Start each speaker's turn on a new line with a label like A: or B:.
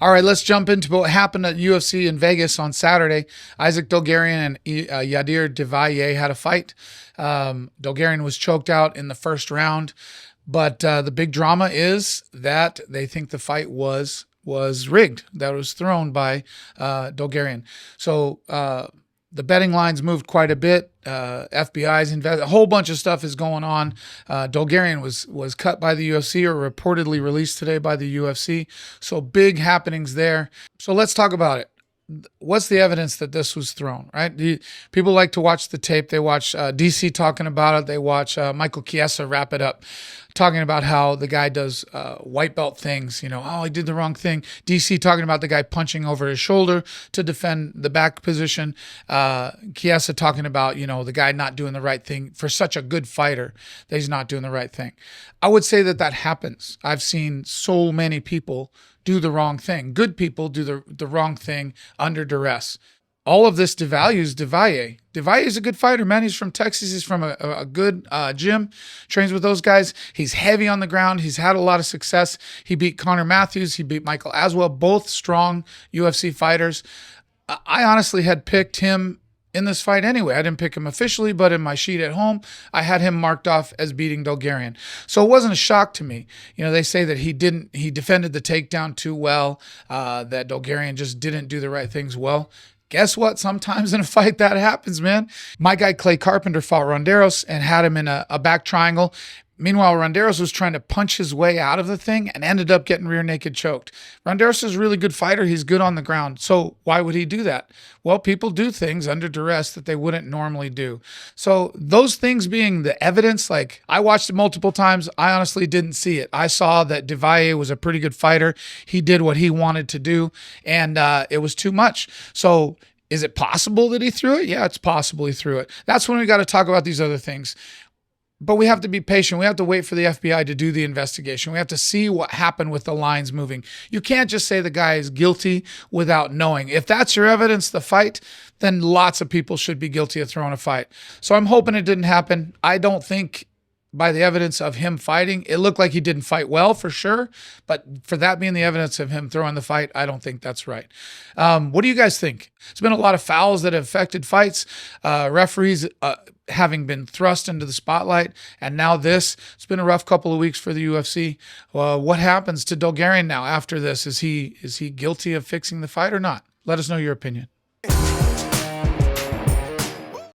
A: All right, let's jump into what happened at UFC in Vegas on Saturday. Isaac Dulgarian and Yair Davaiye had a fight. Dulgarian was choked out in the first round, but the big drama is that they think the fight was rigged, that was thrown by Dulgarian. So the betting lines moved quite a bit. FBI's a whole bunch of stuff is going on. Dulgarian was cut by the UFC, or reportedly released today by the UFC. So big happenings there. So let's talk about it. What's the evidence that this was thrown, right? People like to watch the tape. They watch DC talking about it. They watch Michael Chiesa wrap it up, talking about how the guy does white belt things. Oh, he did the wrong thing. DC talking about the guy punching over his shoulder to defend the back position. Chiesa talking about, the guy not doing the right thing for such a good fighter, that he's not doing the right thing. I would say that happens. I've seen so many people do the wrong thing. Good people do the wrong thing under duress. All of this devalues Davaiye. Davaiye is a good fighter, man. He's from Texas. He's from a good gym, trains with those guys. He's heavy on the ground. He's had a lot of success. He beat Connor Matthews. He beat Michael Aswell, both strong UFC fighters. I honestly had picked him in this fight anyway. I didn't pick him officially, but in my sheet at home, I had him marked off as beating Dulgarian. So it wasn't a shock to me. They say that he defended the takedown too well, that Dulgarian just didn't do the right things well. Guess what? Sometimes in a fight that happens, man. My guy Clay Carpenter fought Ronderos and had him in a back triangle. Meanwhile, Ronderos was trying to punch his way out of the thing and ended up getting rear naked choked. Ronderos is a really good fighter. He's good on the ground. So why would he do that? Well, people do things under duress that they wouldn't normally do. So those things being the evidence, like I watched it multiple times. I honestly didn't see it. I saw that Davaiye was a pretty good fighter. He did what he wanted to do, and it was too much. So is it possible that he threw it? Yeah, it's possible he threw it. That's when we got to talk about these other things. But we have to be patient. We have to wait for the FBI to do the investigation. We have to see what happened with the lines moving. You can't just say the guy is guilty without knowing. If that's your evidence, the fight, then lots of people should be guilty of throwing a fight. So I'm hoping it didn't happen. I don't think by the evidence of him fighting, it looked like he didn't fight well for sure. But for that being the evidence of him throwing the fight, I don't think that's right. What do you guys think? There's been a lot of fouls that have affected fights. Referees having been thrust into the spotlight, and now this. It's been a rough couple of weeks for the UFC. What happens to Dulgarian now after this? Is he guilty of fixing the fight or not? Let us know your opinion.